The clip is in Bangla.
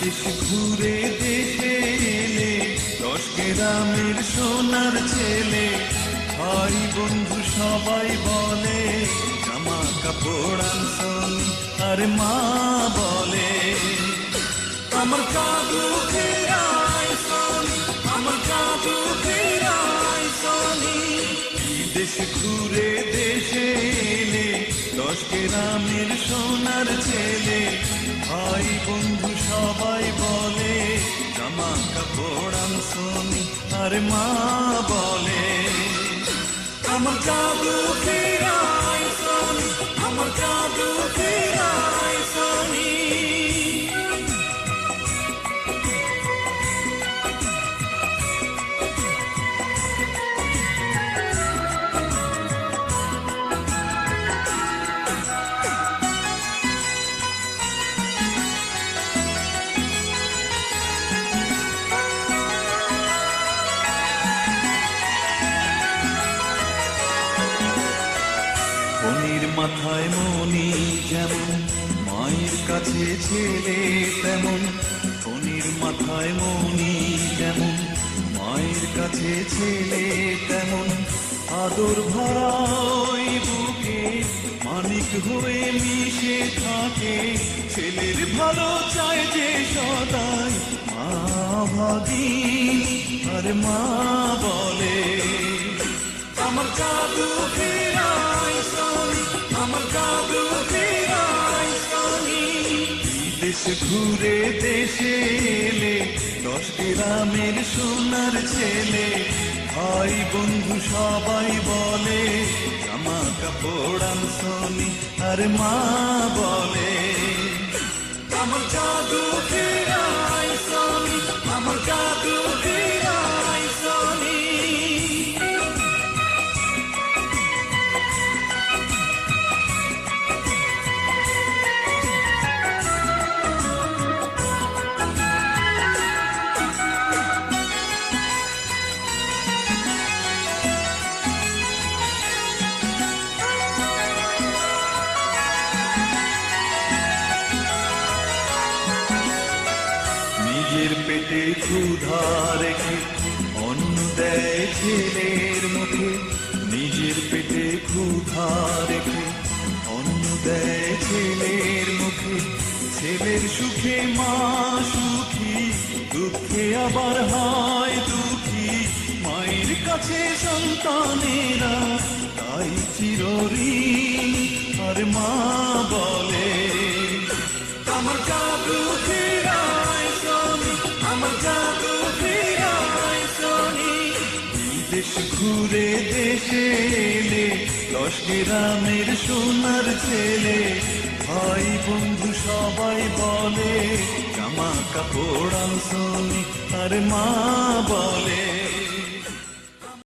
দেশ ঘুরে দেশে এলে 10 গ্রামের সোনার ছেলে, ভাই বন্ধু সবাই বলে জামা কাপড় আনছনি, আর মা বলে আমার কাদু ফেরাই সনি, আমার কাদু ফেরাই সনি। দেশ ঘুরে দেশে এলে 10 গ্রামের সোনার ছেলে, ভাই বন্ধু সবাই বলে জামা কাপড় আনছনি, আর মা বলে আমার কাদু ফেরাই সনি, আমার কাদু ফেরাই সনি। ফণির মাথায় মণি যেমন, মায়ের কাছে ছেলে তেমন। ফণির মাথায় মণি যেমন, মায়ের কাছে ছেলে তেমন। আদর ভরা ওই বুকে মানিক হয়ে মিশে থাকে, ছেলের ভালো চায় যে সদাই মা ভাগিনী, আর মা বলে আমার কাদু ফেরাই সনি, আমার কাদু ফেরাই সনি। দেশ ঘুরে দেশে এলে 10 গ্রামের সোনার ছেলে, ভাই বন্ধু সবাই বলে জামা কাপড় আনছনি, আর মা বলে আমার কাদু ফেরাই সনি, আমার কাদু ফেরাই সনি। নিজের পেটে ক্ষুধা রেখে অন্ন দেয় ছেলের মুখে, নিজের পেটে ক্ষুধা রেখে অন্ন দেয় ছেলের মুখে। ছেলের সুখে মা সুখী, দুঃখে আবার হয় দুঃখী। মায়ের কাছে সন্তানেরা তাই চিরঋণী, আর মা বলে আমার কাদু ফেরাই সনি, আমার কাদু ফেরাই সনি। দেশ ঘুরে দেশে এলে 10 গ্রামের সোনার ছেলে, ভাই বন্ধু সবাই বলে জামা কাপড় আনছনি, আর মা বলে